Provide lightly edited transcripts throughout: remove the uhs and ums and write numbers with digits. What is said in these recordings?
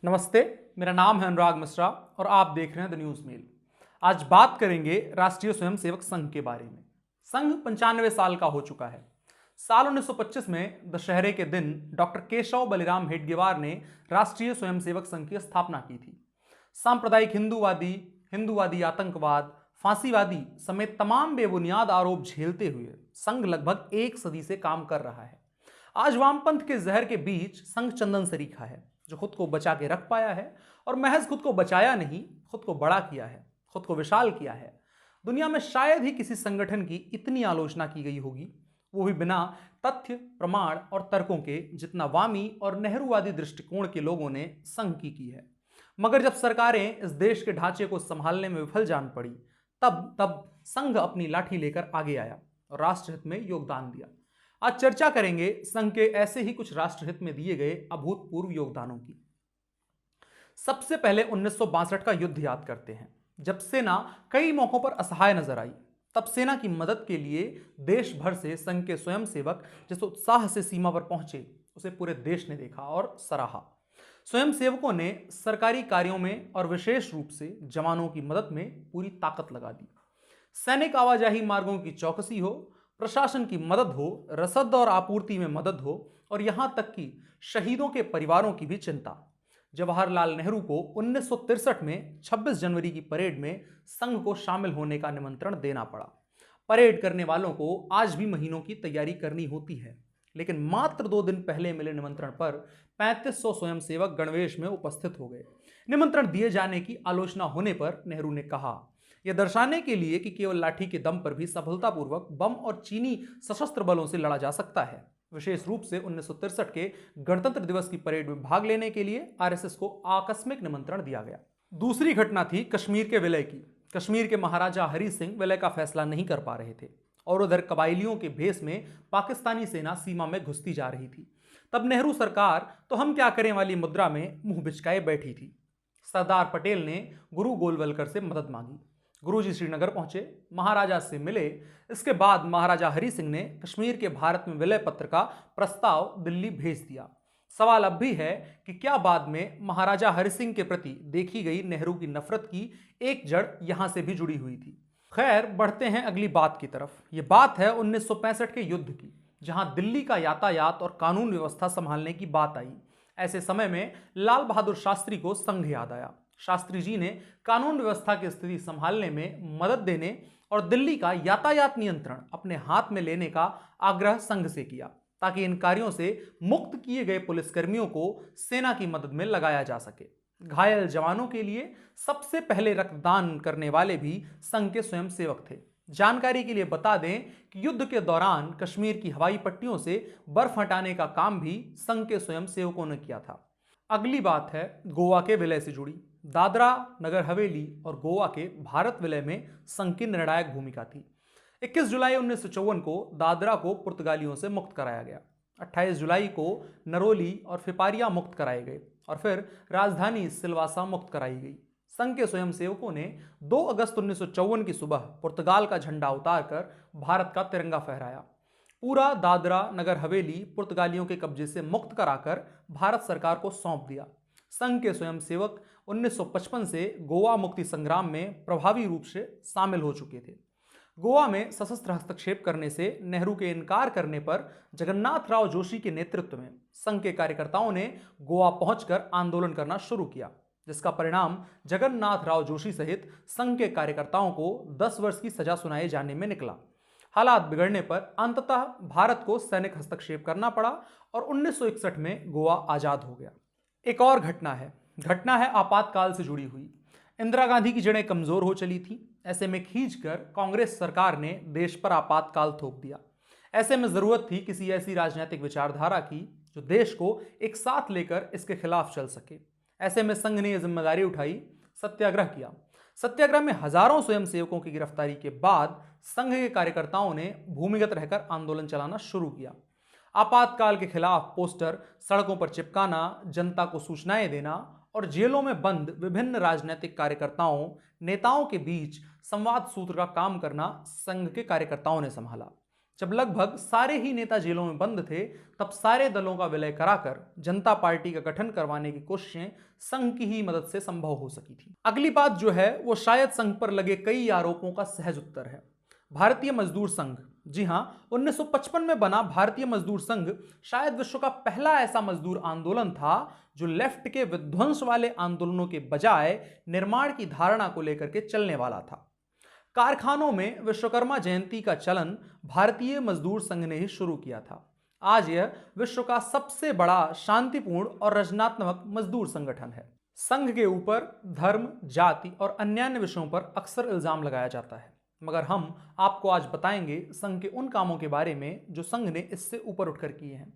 नमस्ते, मेरा नाम है अनुराग मिश्रा और आप देख रहे हैं द न्यूज़ मेल। आज बात करेंगे राष्ट्रीय स्वयंसेवक संघ के बारे में। संघ 95 साल का हो चुका है। साल 1925 में दशहरे के दिन डॉक्टर केशव बलिराम हेडगेवार ने राष्ट्रीय स्वयंसेवक संघ की स्थापना की थी। सांप्रदायिक हिंदूवादी आतंकवाद, फांसीवादी समेत तमाम बेबुनियाद आरोप झेलते हुए संघ लगभग एक सदी से काम कर रहा है। आज वामपंथ के जहर के बीच संघ चंदन सरीखा है, जो खुद को बचा के रख पाया है और महज खुद को बचाया नहीं, खुद को बड़ा किया है, खुद को विशाल किया है। दुनिया में शायद ही किसी संगठन की इतनी आलोचना की गई होगी, वो भी बिना तथ्य, प्रमाण और तर्कों के, जितना वामी और नेहरूवादी दृष्टिकोण के लोगों ने संघ की है। मगर जब सरकारें इस देश के ढांचे को संभालने में विफल जान पड़ी, तब संघ अपनी लाठी लेकर आगे आया और राष्ट्रहित में योगदान दिया। आज चर्चा करेंगे संघ के ऐसे ही कुछ राष्ट्रहित में दिए गए अभूतपूर्व योगदानों की। सबसे पहले 1962 का युद्ध याद करते हैं, जब सेना कई मौकों पर असहाय नजर आई। तब सेना की मदद के लिए देश भर से संघ के स्वयंसेवक जिस उत्साह से सीमा पर पहुंचे, उसे पूरे देश ने देखा और सराहा। स्वयंसेवकों ने सरकारी कार्यों में और विशेष रूप से जवानों की मदद में पूरी ताकत लगा दी। सैनिक आवाजाही मार्गों की चौकसी हो, प्रशासन की मदद हो, रसद और आपूर्ति में मदद हो, और यहां तक कि शहीदों के परिवारों की भी चिंता। जवाहरलाल नेहरू को 1963 में 26 जनवरी की परेड में संघ को शामिल होने का निमंत्रण देना पड़ा। परेड करने वालों को आज भी महीनों की तैयारी करनी होती है, लेकिन मात्र 2 दिन पहले मिले निमंत्रण पर 3500 स्वयंसेवक गणवेश में उपस्थित हो गए। निमंत्रण दिए जाने की आलोचना होने पर नेहरू ने कहा, यह दर्शाने के लिए कि केवल लाठी के दम पर भी सफलतापूर्वक बम और चीनी सशस्त्र बलों से लड़ा जा सकता है। विशेष रूप से 1963 के गणतंत्र दिवस की परेड में भाग लेने के लिए आरएसएस को आकस्मिक निमंत्रण दिया गया। दूसरी घटना थी कश्मीर के विलय की। कश्मीर के महाराजा हरि सिंह विलय का फैसला नहीं कर पा रहे थे और उधर कबायलियों के भेष में पाकिस्तानी सेना सीमा में घुसती जा रही थी। तब नेहरू सरकार तो हम क्या करें वाली मुद्रा में मुंह बिचकाए बैठी थी। सरदार पटेल ने गुरु गोलवलकर से मदद मांगी। गुरुजी श्रीनगर पहुंचे, महाराजा से मिले। इसके बाद महाराजा हरि सिंह ने कश्मीर के भारत में विलय पत्र का प्रस्ताव दिल्ली भेज दिया। सवाल अब भी है कि क्या बाद में महाराजा हरि सिंह के प्रति देखी गई नेहरू की नफरत की एक जड़ यहां से भी जुड़ी हुई थी। खैर, बढ़ते हैं अगली बात की तरफ। ये बात है 1965 के युद्ध की, जहां दिल्ली का यातायात और कानून व्यवस्था संभालने की बात आई। ऐसे समय में लाल बहादुर शास्त्री को संघ याद आया। शास्त्री जी ने कानून व्यवस्था की स्थिति संभालने में मदद देने और दिल्ली का यातायात नियंत्रण अपने हाथ में लेने का आग्रह संघ से किया, ताकि इन कार्यों से मुक्त किए गए पुलिसकर्मियों को सेना की मदद में लगाया जा सके। घायल जवानों के लिए सबसे पहले रक्तदान करने वाले भी संघ के स्वयंसेवक थे। जानकारी के लिए बता दें कि युद्ध के दौरान कश्मीर की हवाई पट्टियों से बर्फ हटाने का काम भी संघ के स्वयंसेवकों ने किया था। अगली बात है गोवा के विलय से जुड़ी। दादरा नगर हवेली और गोवा के भारत विलय में संघ की निर्णायक भूमिका थी। 21 जुलाई 1954 को दादरा को पुर्तगालियों से मुक्त कराया गया। 28 जुलाई को नरोली और फिपारिया मुक्त कराए गए और फिर राजधानी सिलवासा मुक्त कराई गई। संघ के स्वयंसेवकों ने 2 अगस्त 1954 की सुबह पुर्तगाल का झंडा उतारकर भारत का तिरंगा फहराया। पूरा दादरा नगर हवेली पुर्तगालियों के कब्जे से मुक्त कराकर भारत सरकार को सौंप दिया। संघ के स्वयंसेवक 1955 से गोवा मुक्ति संग्राम में प्रभावी रूप से शामिल हो चुके थे। गोवा में सशस्त्र हस्तक्षेप करने से नेहरू के इनकार करने पर जगन्नाथराव जोशी के नेतृत्व में संघ के कार्यकर्ताओं ने गोवा पहुंचकर आंदोलन करना शुरू किया, जिसका परिणाम जगन्नाथराव जोशी सहित संघ के कार्यकर्ताओं को 10 वर्ष की सजा सुनाए जाने में निकला। हालात बिगड़ने पर अंततः भारत को सैनिक हस्तक्षेप करना पड़ा और 1961 में गोवा आजाद हो गया। एक और घटना है आपातकाल से जुड़ी हुई। इंदिरा गांधी की जड़ें कमजोर हो चली थी। ऐसे में खींचकर कांग्रेस सरकार ने देश पर आपातकाल थोप दिया। ऐसे में जरूरत थी किसी ऐसी राजनीतिक विचारधारा की जो देश को एक साथ लेकर इसके खिलाफ चल सके। ऐसे में संघ ने यह जिम्मेदारी उठाई, सत्याग्रह किया। सत्याग्रह में हजारों स्वयंसेवकों की गिरफ्तारी के बाद संघ के कार्यकर्ताओं ने भूमिगत रहकर आंदोलन चलाना शुरू किया। आपातकाल के खिलाफ पोस्टर सड़कों पर चिपकाना, जनता को सूचनाएं देना और जेलों में बंद विभिन्न राजनीतिक कार्यकर्ताओं, नेताओं के बीच संवाद सूत्र का काम करना संघ के कार्यकर्ताओं ने संभाला। जब लगभग सारे ही नेता जेलों में बंद थे, तब सारे दलों का विलय कराकर जनता पार्टी का गठन करवाने की कोशिशें संघ की ही मदद से संभव हो सकी थी। अगली बात जो है वो शायद संघ पर लगे कई आरोपों का सहज उत्तर है। भारतीय मजदूर संघ, जी हां, 1955 में बना भारतीय मजदूर संघ शायद विश्व का पहला ऐसा मजदूर आंदोलन था जो लेफ्ट के विध्वंस वाले आंदोलनों के बजाय निर्माण की धारणा को लेकर के चलने वाला था। कारखानों में विश्वकर्मा जयंती का चलन भारतीय मजदूर संघ ने ही शुरू किया था। आज यह विश्व का सबसे बड़ा शांतिपूर्ण और रचनात्मक मजदूर संगठन है। संघ के ऊपर धर्म, जाति और अन्य विषयों पर अक्सर इल्जाम लगाया जाता है, मगर हम आपको आज बताएंगे संघ के उन कामों के बारे में जो संघ ने इससे ऊपर उठकर किए हैं।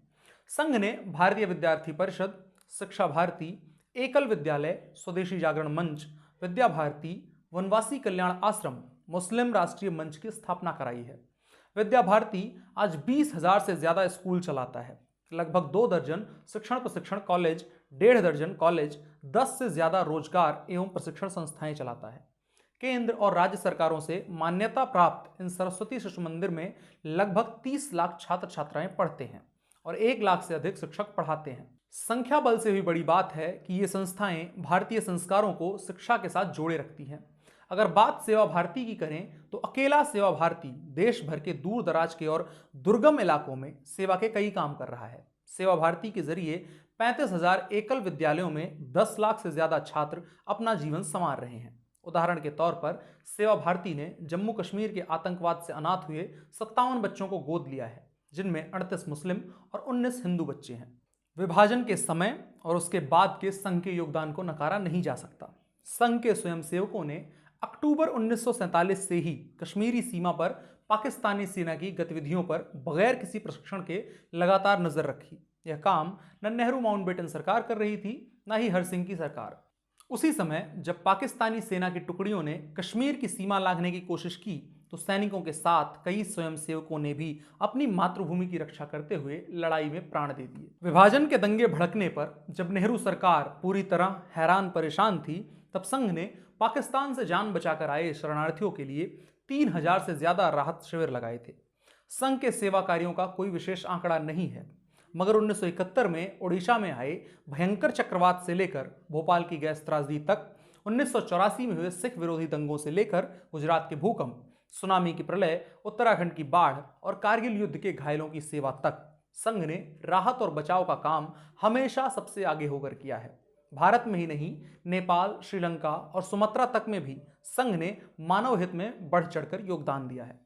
संघ ने भारतीय विद्यार्थी परिषद, शिक्षा भारती, एकल विद्यालय, स्वदेशी जागरण मंच, विद्या भारती, वनवासी कल्याण आश्रम, मुस्लिम राष्ट्रीय मंच की स्थापना कराई है। विद्या भारती आज 20,000 से ज्यादा स्कूल चलाता है, लगभग 2 दर्जन शिक्षण प्रशिक्षण कॉलेज, 1.5 दर्जन कॉलेज, 10 से ज्यादा रोजगार एवं प्रशिक्षण संस्थाएं चलाता है। केंद्र और राज्य सरकारों से मान्यता प्राप्त इन सरस्वती शिशु मंदिर में लगभग 30 लाख छात्र छात्राएं पढ़ते हैं और 1 लाख से अधिक शिक्षक पढ़ाते हैं। संख्या बल से भी बड़ी बात है कि ये संस्थाएं भारतीय संस्कारों को शिक्षा के साथ जोड़े रखती हैं। अगर बात सेवा भारती की करें तो अकेला सेवा भारती देश भर के दूर दराज के और दुर्गम इलाकों में सेवा के कई काम कर रहा है। सेवा भारती के जरिए 35,000 एकल विद्यालयों में 10 लाख से ज्यादा छात्र अपना जीवन संवार रहे हैं। उदाहरण के तौर पर सेवा भारती ने जम्मू कश्मीर के आतंकवाद से अनाथ हुए 57 बच्चों को गोद लिया है, जिनमें 38 मुस्लिम और 19 हिंदू बच्चे हैं। विभाजन के समय और उसके बाद के संघ के योगदान को नकारा नहीं जा सकता। संघ के स्वयंसेवकों ने अक्टूबर 1947 से ही कश्मीरी सीमा पर पाकिस्तानी सेना की गतिविधियों पर बगैर किसी प्रशिक्षण के लगातार नजर रखी। यह काम न नेहरू माउंटबेटन सरकार कर रही थी, न ही हर सिंह की सरकार। उसी समय जब पाकिस्तानी सेना की टुकड़ियों ने कश्मीर की सीमा लांघने की कोशिश की, तो सैनिकों के साथ कई स्वयंसेवकों ने भी अपनी मातृभूमि की रक्षा करते हुए लड़ाई में प्राण दे दिए। विभाजन के दंगे भड़कने पर जब नेहरू सरकार पूरी तरह हैरान परेशान थी, तब संघ ने पाकिस्तान से जान बचाकर आए शरणार्थियों के लिए 3,000 से ज्यादा राहत शिविर लगाए थे। संघ के सेवा कार्यों का कोई विशेष आंकड़ा नहीं है, मगर 1971 में ओडिशा में आए भयंकर चक्रवात से लेकर भोपाल की गैस त्रासदी तक, 1984 में हुए सिख विरोधी दंगों से लेकर गुजरात के भूकंप, सुनामी की प्रलय, उत्तराखंड की बाढ़ और कारगिल युद्ध के घायलों की सेवा तक, संघ ने राहत और बचाव का काम हमेशा सबसे आगे होकर किया है। भारत में ही नहीं, नेपाल, श्रीलंका और सुमात्रा तक में भी संघ ने मानव हित में बढ़ चढ़कर योगदान दिया है।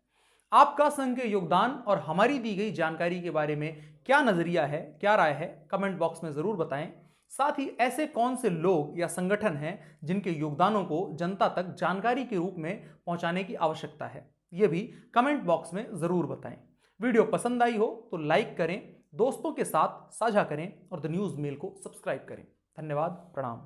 आपका संघ के योगदान और हमारी दी गई जानकारी के बारे में क्या नजरिया है, क्या राय है, कमेंट बॉक्स में जरूर बताएं। साथ ही ऐसे कौन से लोग या संगठन हैं जिनके योगदानों को जनता तक जानकारी के रूप में पहुंचाने की आवश्यकता है, ये भी कमेंट बॉक्स में जरूर बताएं। वीडियो पसंद आई हो तो लाइक करें, दोस्तों के साथ साझा करें और द न्यूज़ मेल को सब्सक्राइब करें। धन्यवाद, प्रणाम।